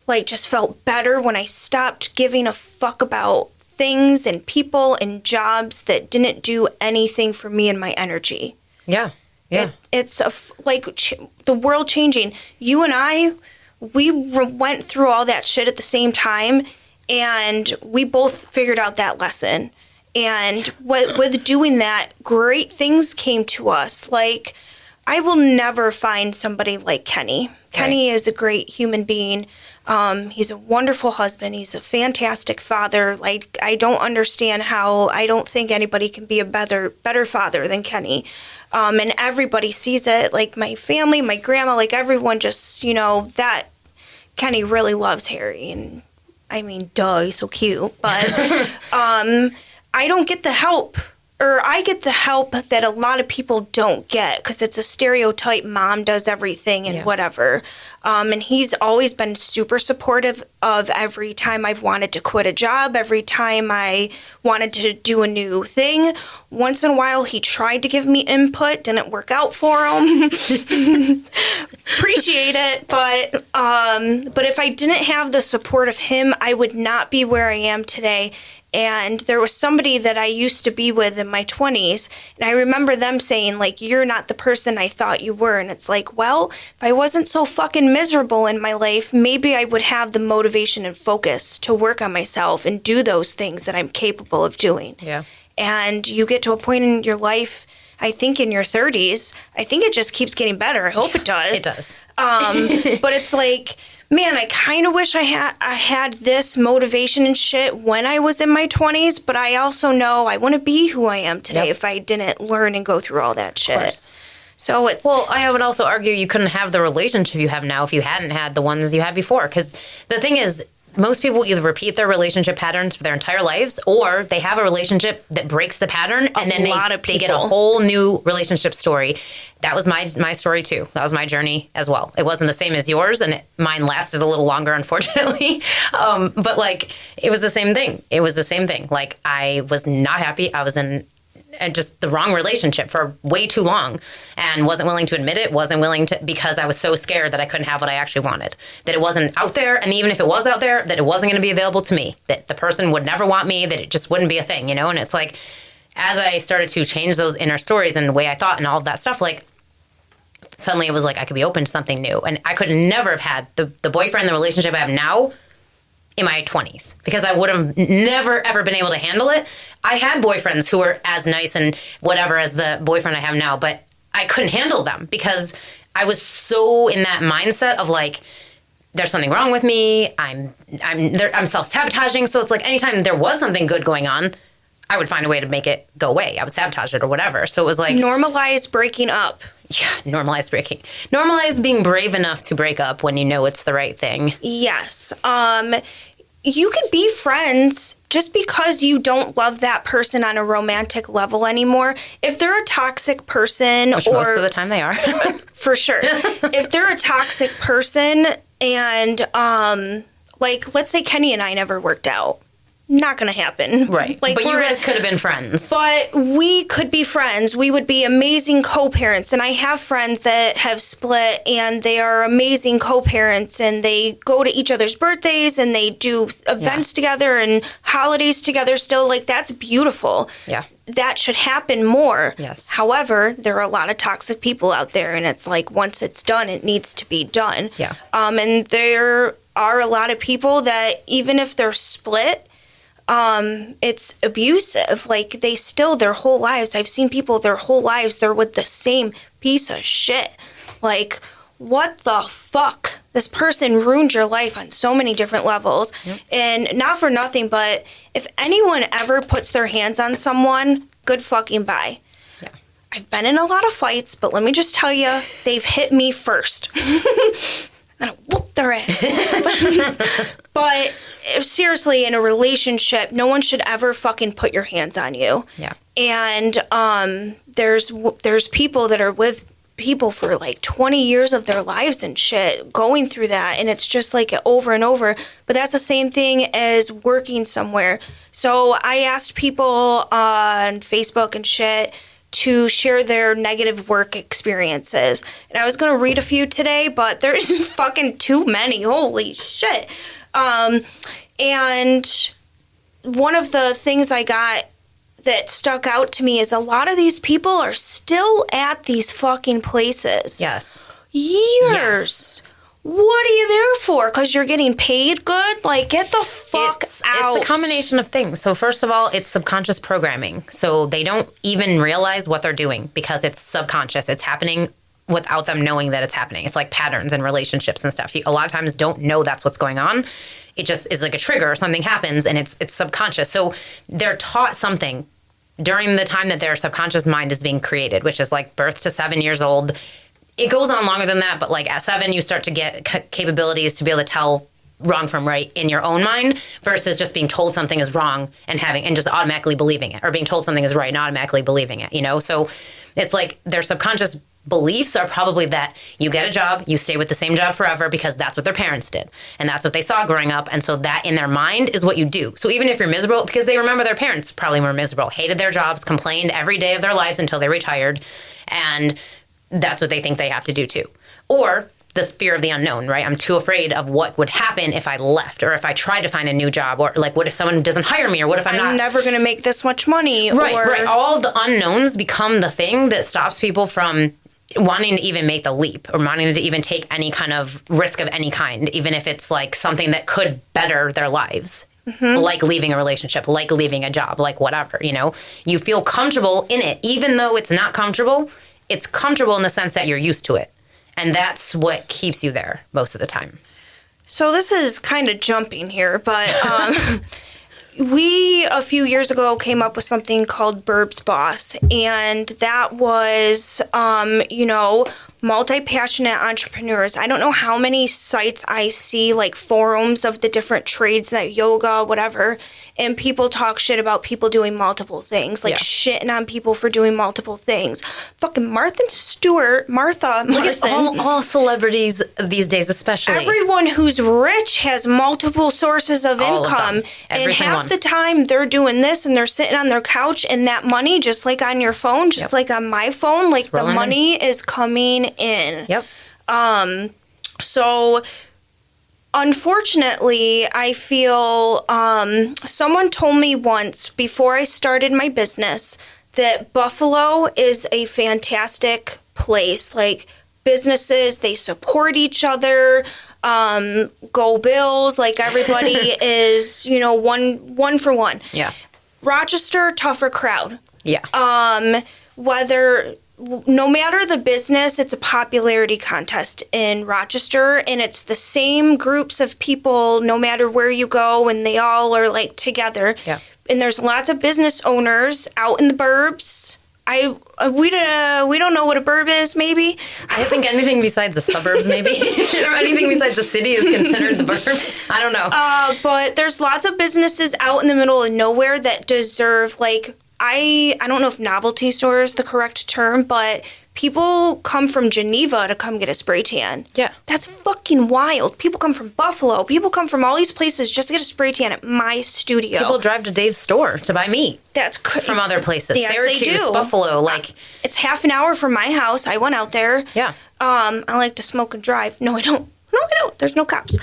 like just felt better when I stopped giving a fuck about things and people and jobs that didn't do anything for me and my energy. Yeah. Yeah. It's the world changing. You and I, we went through all that shit at the same time, and we both figured out that lesson. And with doing that, great things came to us. Like, I will never find somebody like Kenny. Right. Kenny is a great human being. He's a wonderful husband. He's a fantastic father. Like, I don't understand how I don't think anybody can be a better father than Kenny. And everybody sees it. Like, my family, my grandma, like, everyone just, you know, that Kenny really loves Harry. And, I mean, duh, he's so cute. But I don't get the help. Or I get the help that a lot of people don't get because it's a stereotype. Mom does everything and whatever. And he's always been super supportive of every time I've wanted to quit a job, every time I wanted to do a new thing. Once in a while, he tried to give me input, didn't work out for him. Appreciate it, but if I didn't have the support of him, I would not be where I am today. And there was somebody that I used to be with in my 20s, and I remember them saying, like, you're not the person I thought you were. And it's like, well, if I wasn't so fucking miserable in my life, maybe I would have the motivation and focus to work on myself and do those things that I'm capable of doing. Yeah. And you get to a point in your life, I think in your 30s. I think it just keeps getting better. I hope it does. It does. But it's like, man, I kind of wish I had this motivation and shit when I was in my 20s, but I also know I wouldn't be who I am today if I didn't learn and go through all that shit. So well, I would also argue you couldn't have the relationship you have now if you hadn't had the ones you had before. Because the thing is, most people either repeat their relationship patterns for their entire lives, or they have a relationship that breaks the pattern, and then they get a whole new relationship story. That was my story too. That was my journey as well. It wasn't the same as yours, and mine lasted a little longer, unfortunately. But like, it was the same thing. It was the same thing. Like, I was not happy. I was in just the wrong relationship for way too long, and wasn't willing to admit it, wasn't willing to, because I was so scared that I couldn't have what I actually wanted, that it wasn't out there, and even if it was out there, that it wasn't going to be available to me, that the person would never want me, that it just wouldn't be a thing, you know? And it's like, as I started to change those inner stories and the way I thought and all of that stuff, like, suddenly it was like I could be open to something new, and I could never have had the boyfriend, the relationship I have now, in my 20s, because I would have never, ever been able to handle it. I had boyfriends who were as nice and whatever as the boyfriend I have now, but I couldn't handle them because I was so in that mindset of like, there's something wrong with me. I'm self-sabotaging. So it's like anytime there was something good going on, I would find a way to make it go away. I would sabotage it or whatever. So it was like, normalize breaking up. Yeah, normalize being brave enough to break up when you know it's the right thing. Yes. You could be friends just because you don't love that person on a romantic level anymore. If they're a toxic person, which most of the time they are. For sure. If they're a toxic person and like, let's say Kenny and I never worked out. Not going to happen. Right. Like, but you guys could have been friends. But we could be friends. We would be amazing co-parents. And I have friends that have split and they are amazing co-parents, and they go to each other's birthdays and they do events together and holidays together still. Like, that's beautiful. Yeah. That should happen more. Yes. However, there are a lot of toxic people out there, and it's like, once it's done, it needs to be done. Yeah. And there are a lot of people that, even if they're split, it's abusive. Like, they still, their whole lives, I've seen people their whole lives, they're with the same piece of shit. Like, what the fuck? This person ruined your life on so many different levels. Yep. And not for nothing, but if anyone ever puts their hands on someone, good fucking bye. Yeah. I've been in a lot of fights, but let me just tell you, they've hit me first. And I whoop their ass. But if, seriously, in a relationship, no one should ever fucking put your hands on you. Yeah. And there's people that are with people for like 20 years of their lives and shit, going through that, and it's just like over and over. But that's the same thing as working somewhere. So I asked people on Facebook and shit to share their negative work experiences. And I was going to read a few today, but there's fucking too many. Holy shit. And one of the things I got that stuck out to me is a lot of these people are still at these fucking places. Yes. Years. Yes. What are you there for? Because you're getting paid good? Like, get the fuck out. It's a combination of things. So first of all, it's subconscious programming. So they don't even realize what they're doing because it's subconscious. It's happening without them knowing that it's happening. It's like patterns in relationships and stuff. You a lot of times don't know that's what's going on. It just is like a trigger. Something happens and it's subconscious. So they're taught something during the time that their subconscious mind is being created, which is like birth to 7 years old. It goes on longer than that, but like at 7, you start to get capabilities to be able to tell wrong from right in your own mind versus just being told something is wrong and just automatically believing it, or being told something is right and automatically believing it, you know? So it's like their subconscious beliefs are probably that you get a job, you stay with the same job forever because that's what their parents did. And that's what they saw growing up. And so that in their mind is what you do. So even if you're miserable, because they remember their parents probably were miserable, hated their jobs, complained every day of their lives until they retired. And that's what they think they have to do too. Or this fear of the unknown, right? I'm too afraid of what would happen if I left, or if I tried to find a new job, or like, what if someone doesn't hire me, or what if I'm never going to make this much money? Right. All of the unknowns become the thing that stops people from wanting to even make the leap, or wanting to even take any kind of risk of any kind, even if it's like something that could better their lives. like leaving a relationship, like leaving a job, like whatever, you feel comfortable in it, even though it's not comfortable. It's comfortable in the sense that you're used to it. And that's what keeps you there most of the time. So this is kind of jumping here, but we, a few years ago, came up with something called Burbs Boss. And that was, multi-passionate entrepreneurs. I don't know how many sites I see, like forums of the different trades, that yoga, whatever, and people talk shit about people doing multiple things, like shitting on people for doing multiple things. Fucking Martha Stewart, Look at all celebrities these days, especially. Everyone who's rich has multiple sources of income, and half the time they're doing this and they're sitting on their couch, and that money, just like on your phone, just like on my phone, like the money is coming in. Yep. So unfortunately, I feel someone told me once before I started my business that Buffalo is a fantastic place. Like, businesses, they support each other. Go Bills, like everybody is, one for one. Yeah. Rochester, tougher crowd. Yeah. No matter the business, it's a popularity contest in Rochester, and it's the same groups of people no matter where you go, and they all are like together. Yeah. And there's lots of business owners out in the burbs. We don't know what a burb is, maybe. I think anything besides the suburbs, maybe. Anything besides the city is considered the burbs. I don't know. But there's lots of businesses out in the middle of nowhere that deserve, like, I don't know if novelty store is the correct term, but people come from Geneva to come get a spray tan. Yeah. That's fucking wild. People come from Buffalo. People come from all these places just to get a spray tan at my studio. People drive to Dave's store to buy meat. That's from other places. Yes, Syracuse, they do. Buffalo, like. It's half an hour from my house. I went out there. Yeah. I like to smoke and drive. No, I don't. There's no cops.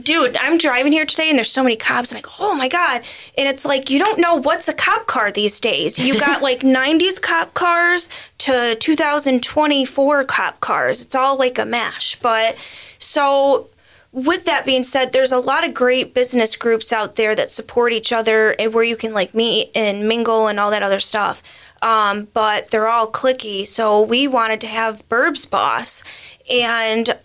Dude, I'm driving here today and there's so many cops, and I go, oh my God. And it's like, you don't know what's a cop car these days. You got like 90s cop cars to 2024 cop cars. It's all like a mash. But so with that being said, there's a lot of great business groups out there that support each other and where you can like meet and mingle and all that other stuff. But they're all cliquey. So we wanted to have Burbs Boss, and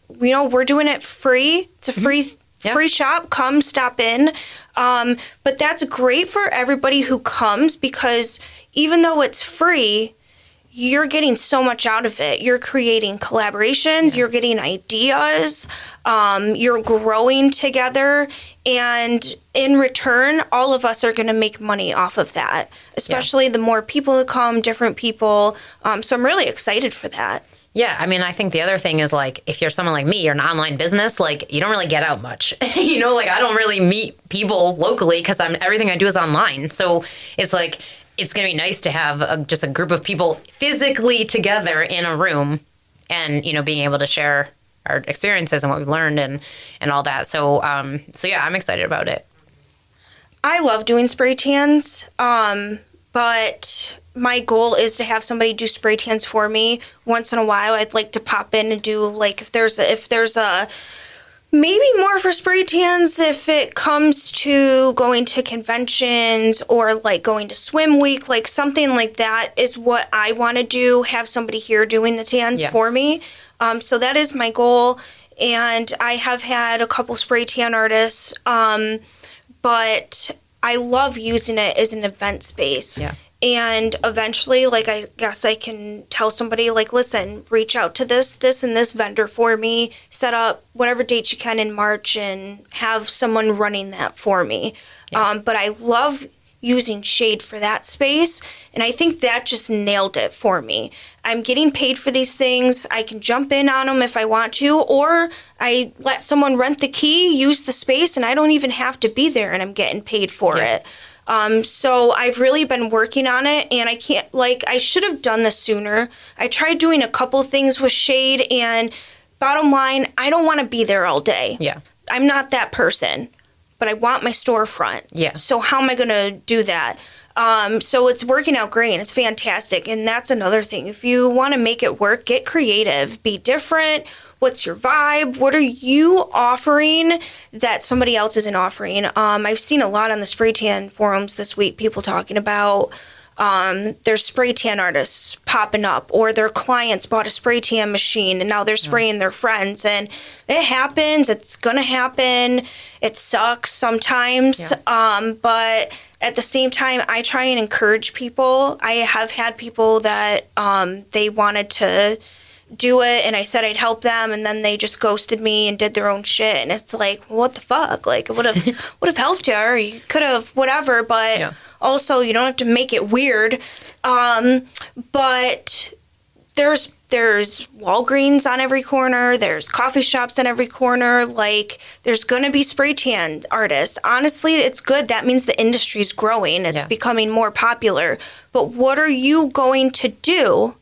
we're doing it free. It's a free shop. Come stop in. But that's great for everybody who comes, because even though it's free, you're getting so much out of it. You're creating collaborations. You're getting ideas. You're growing together. And in return, all of us are going to make money off of that, especially the more people that come, different people. So I'm really excited for that. Yeah, I mean, I think the other thing is, like, if you're someone like me, you're an online business, like, you don't really get out much. Like, I don't really meet people locally because everything I do is online. So it's like, it's going to be nice to have just a group of people physically together in a room and, being able to share our experiences and what we've learned and all that. So yeah, I'm excited about it. I love doing spray tans, but my goal is to have somebody do spray tans for me once in a while. I'd like to pop in and do, like, if there's a maybe more for spray tans if it comes to going to conventions or like going to swim week, like something like that is what I want to do. Have somebody here doing the tans for me. So that is my goal. And I have had a couple spray tan artists, but I love using it as an event space. Yeah. And eventually, like, I guess I can tell somebody, like, listen, reach out to this and this vendor for me, set up whatever dates you can in March, and have someone running that for me. Yeah. But I love using shade for that space, and I think that just nailed it for me. I'm getting paid for these things. I can jump in on them if I want to, or I let someone rent the key, use the space, and I don't even have to be there, and I'm getting paid for it. So I've really been working on it, and I should have done this sooner. I tried doing a couple things with shade, and bottom line, I don't want to be there all day. Yeah. I'm not that person, but I want my storefront. Yeah. So how am I going to do that? So it's working out great and it's fantastic. And that's another thing. If you want to make it work, get creative, be different. What's your vibe? What are you offering that somebody else isn't offering? I've seen a lot on the spray tan forums this week, people talking about their spray tan artists popping up, or their clients bought a spray tan machine and now they're spraying their friends. And it happens. It's going to happen. It sucks sometimes. But at the same time, I try and encourage people. I have had people that they wanted to do it and I said I'd help them, and then they just ghosted me and did their own shit. And it's like, what the fuck? Like, it would have helped you, or you could have whatever, but also you don't have to make it weird. But there's Walgreens on every corner, there's coffee shops on every corner, like there's gonna be spray tan artists. Honestly, it's good. That means the industry's growing, it's becoming more popular. But what are you going to do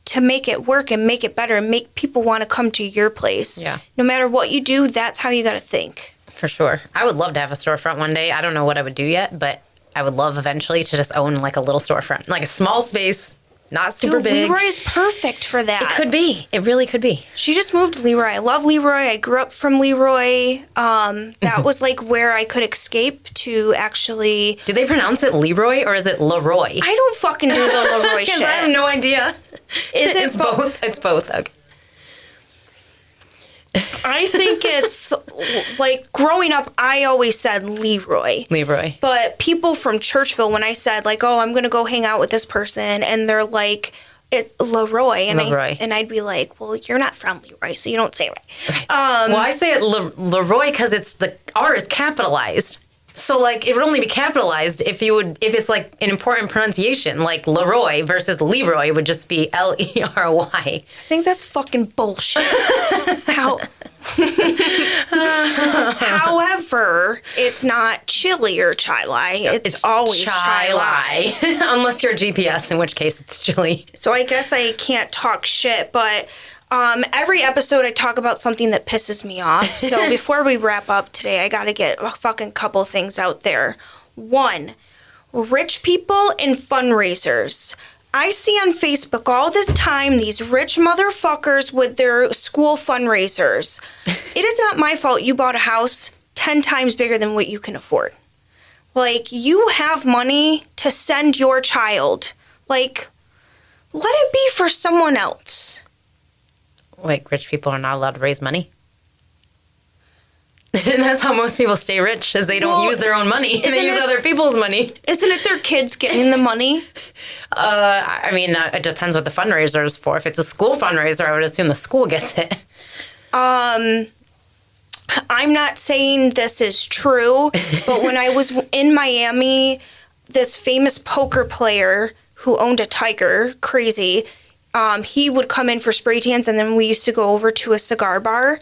to make it work and make it better and make people want to come to your place? No matter what you do, that's how you got to think. For sure. I would love to have a storefront one day. I don't know what I would do yet, but I would love eventually to just own like a little storefront, like a small space, not super big. Leroy's perfect for that. It could be. It really could be. She just moved to Leroy. I love Leroy. I grew up from Leroy. That was like where I could escape to actually. Do they pronounce it Leroy or is it Leroy? I don't fucking do the Leroy shit. I have no idea. Is it it's both? It's both. Okay. I think it's like growing up, I always said Leroy. Leroy. But people from Churchville, when I said like, oh, I'm going to go hang out with this person, and they're like, it's Leroy. And Leroy. I'd be like, well, you're not from Leroy, so you don't say it right. Well, I say it Leroy because it's the R is capitalized. So, like, it would only be capitalized if it's, like, an important pronunciation, like Leroy versus Leroy would just be Leroy. I think that's fucking bullshit. However, it's not chili or chai-lai. It's always chai-lai. Unless you're a GPS, in which case it's chili. So I guess I can't talk shit, but every episode I talk about something that pisses me off. So before we wrap up today, I gotta get a fucking couple things out there. 1, rich people and fundraisers. I see on Facebook all the time these rich motherfuckers with their school fundraisers. It is not my fault you bought a house 10 times bigger than what you can afford. Like, you have money to send your child. Like, let it be for someone else. Like, rich people are not allowed to raise money. And that's how most people stay rich, is they don't use their own money. They use other people's money. Isn't it their kids getting the money? I mean, it depends what the fundraiser is for. If it's a school fundraiser, I would assume the school gets it. I'm not saying this is true, but when I was in Miami, this famous poker player who owned a tiger, crazy, he would come in for spray tans, and then we used to go over to a cigar bar.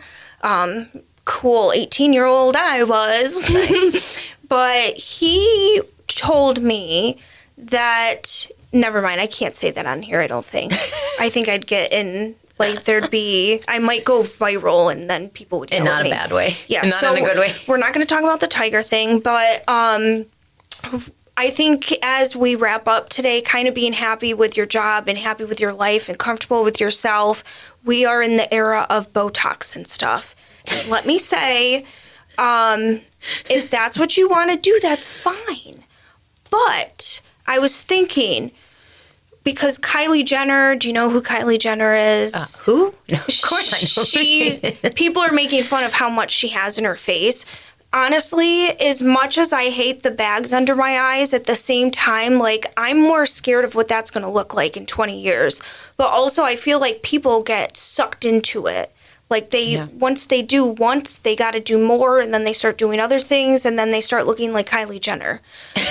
Cool 18-year-old I was. Nice. But he told me that, never mind, I can't say that on here, I don't think. I think I'd get in, like, I might go viral, and then people would yell at me. In not a bad way. Yeah, not in a good way. We're not going to talk about the tiger thing, but I think as we wrap up today, kind of being happy with your job and happy with your life and comfortable with yourself, we are in the era of Botox and stuff. And let me say, if that's what you want to do, that's fine. But I was thinking, because Kylie Jenner, do you know who Kylie Jenner is? Who? No, of course I know. People are making fun of how much she has in her face. Honestly, as much as I hate the bags under my eyes, at the same time, like, I'm more scared of what that's going to look like in 20 years. But also, I feel like people get sucked into it. Like, once they got to do more, and then they start doing other things, and then they start looking like Kylie Jenner.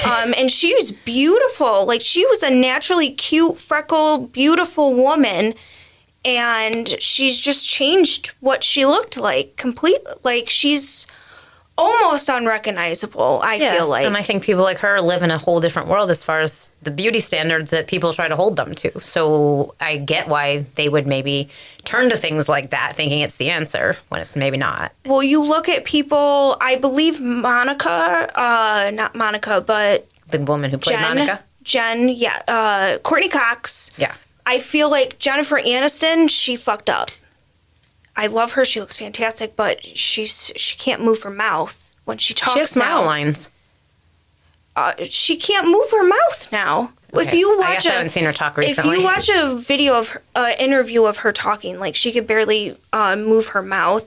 And she was beautiful. Like, she was a naturally cute, freckled, beautiful woman, and she's just changed what she looked like completely. Like, she's almost unrecognizable, I feel like. And I think people like her live in a whole different world as far as the beauty standards that people try to hold them to. So I get why they would maybe turn to things like that thinking it's the answer when it's maybe not. Well, you look at people, I believe not Monica, but The woman who played Monica? Jen, yeah. Courtney Cox. Yeah. I feel like Jennifer Aniston, she fucked up. I love her. She looks fantastic, but she can't move her mouth when she talks. She has smile now. lines. She can't move her mouth now. Okay. If you watch I guess I haven't seen her talk recently. If you watch a video of her, interview of her talking, like she could barely move her mouth.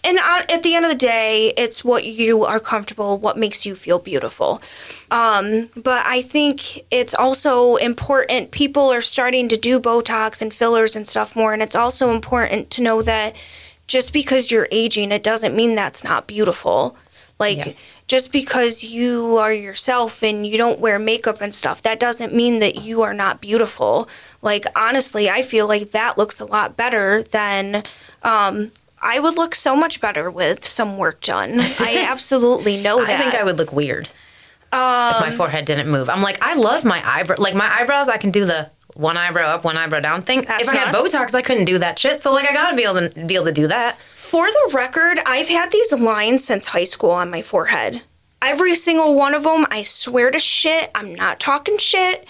And at the end of the day, it's what you are comfortable, what makes you feel beautiful. But I think it's also important. People are starting to do Botox and fillers and stuff more. And it's also important to know that just because you're aging, it doesn't mean that's not beautiful. Like, just because you are yourself and you don't wear makeup and stuff, that doesn't mean that you are not beautiful. Like, honestly, I feel like that looks a lot better than... I would look so much better with some work done. I absolutely know that. I think I would look weird if my forehead didn't move. I'm like, I love my eyebrow. Like, my eyebrows, I can do the one eyebrow up, one eyebrow down thing. That's if I had Botox, I couldn't do that shit. So, like, I gotta be able to do that. For the record, I've had these lines since high school on my forehead. Every single one of them, I swear to shit, I'm not talking shit.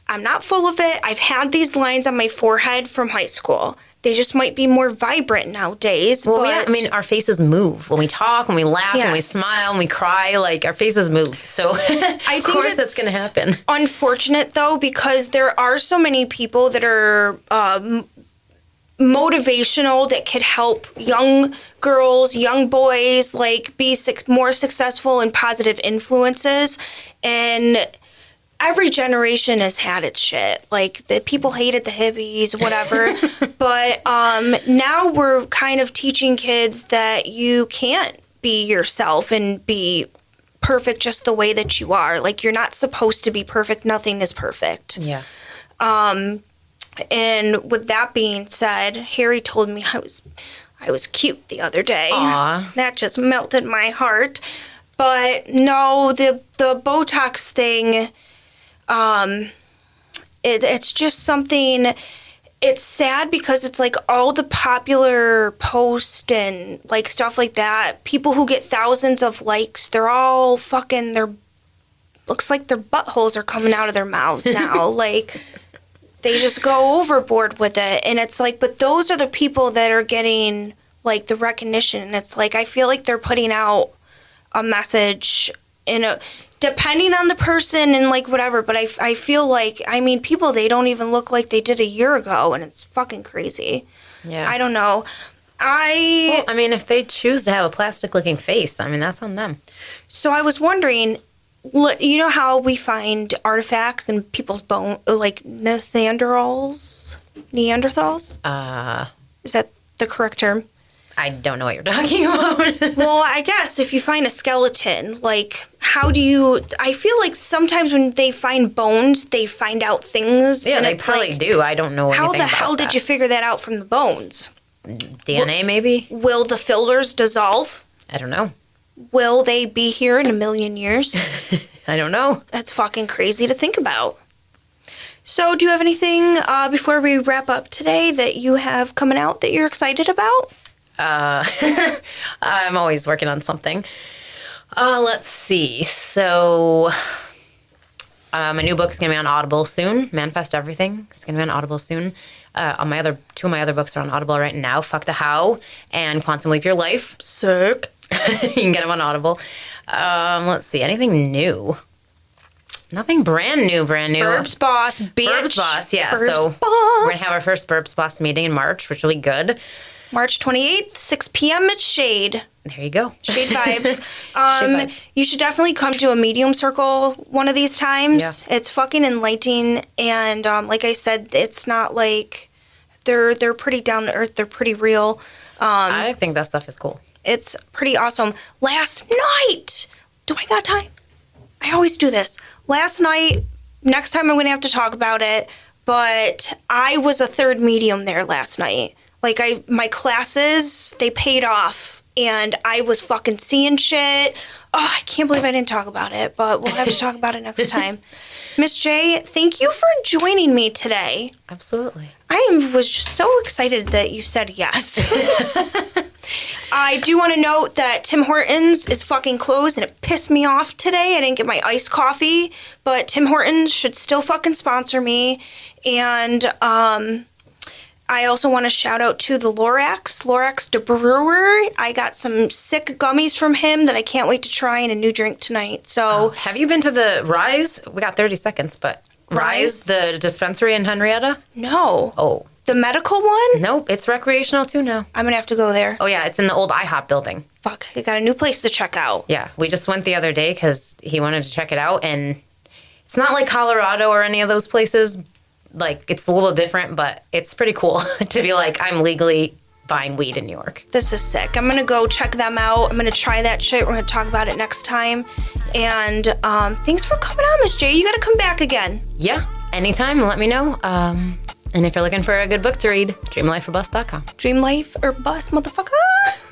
I'm not full of it. I've had these lines on my forehead from high school. They just might be more vibrant nowadays. Well, but yeah, I mean, our faces move. When we talk, when we laugh, when we smile, when we cry, like, our faces move. So, of course that's going to happen. Unfortunate, though, because there are so many people that are motivational that could help young girls, young boys, like, be more successful and positive influences. And... every generation has had its shit. Like, the people hated the hippies, whatever. But now we're kind of teaching kids that you can't be yourself and be perfect just the way that you are. Like, you're not supposed to be perfect. Nothing is perfect. Yeah. And with that being said, Harry told me I was cute the other day. Aww. That just melted my heart. But no, the Botox thing... it's just something, it's sad because it's like all the popular posts and like stuff like that, people who get thousands of likes, they're all fucking, looks like their buttholes are coming out of their mouths now. Like, they just go overboard with it. And it's like, but those are the people that are getting like the recognition. And it's like, I feel like they're putting out a message depending on the person and like whatever, but I feel like, I mean, people, they don't even look like they did a year ago, and it's fucking crazy. Yeah. I don't know. Well, I mean, if they choose to have a plastic-looking face, I mean, that's on them. So I was wondering, you know how we find artifacts in people's bone, like Neanderthals? Is that the correct term? I don't know what you're talking about. Well, I guess if you find a skeleton, like, how do you... I feel like sometimes when they find bones, they find out things. Yeah, they probably do. I don't know anything about that. How the hell did you figure that out from the bones? DNA, maybe? Will the fillers dissolve? I don't know. Will they be here in 1,000,000 years? I don't know. That's fucking crazy to think about. So, do you have anything before we wrap up today that you have coming out that you're excited about? I'm always working on something. Let's see. So, my new book is going to be on Audible soon. Manifest Everything is going to be on Audible soon. Two of my other books are on Audible right now. Fuck the How and Quantum Leap Your Life. Sick. You can get them on Audible. Let's see. Anything new? Nothing brand new. Burbs Boss, bitch. Burbs Boss, yeah. Burbs so Boss. We're going to have our first Burbs Boss meeting in March, which will be good. March 28th, 6 p.m. at Shade. There you go. Shade Vibes. Shade Vibes. You should definitely come to a medium circle one of these times. Yeah. It's fucking enlightening. And like I said, it's not like they're pretty down to earth. They're pretty real. I think that stuff is cool. It's pretty awesome. Last night, do I got time? I always do this. Last night, next time I'm going to have to talk about it, but I was a third medium there last night. Like, my classes, they paid off, and I was fucking seeing shit. Oh, I can't believe I didn't talk about it, but we'll have to talk about it next time. Miss J, thank you for joining me today. Absolutely. I was just so excited that you said yes. I do want to note that Tim Hortons is fucking closed, and it pissed me off today. I didn't get my iced coffee, but Tim Hortons should still fucking sponsor me. And I also want to shout out to the Lorax the brewer. I got some sick gummies from him that I can't wait to try in a new drink tonight. So, have you been to the Rise? We got 30 seconds, but Rise, the dispensary in Henrietta? No. Oh. The medical one? Nope, it's recreational too now. I'm going to have to go there. Oh, yeah, it's in the old IHOP building. Fuck, I got a new place to check out. Yeah, we just went the other day because he wanted to check it out, and it's not like Colorado or any of those places. Like, it's a little different, but it's pretty cool to be like, I'm legally buying weed in New York. This is sick. I'm going to go check them out. I'm going to try that shit. We're going to talk about it next time. And thanks for coming on, Miss J. You got to come back again. Yeah, anytime. Let me know. And if you're looking for a good book to read, dreamlifeorbust.com. Dream Life or Bust, motherfuckers.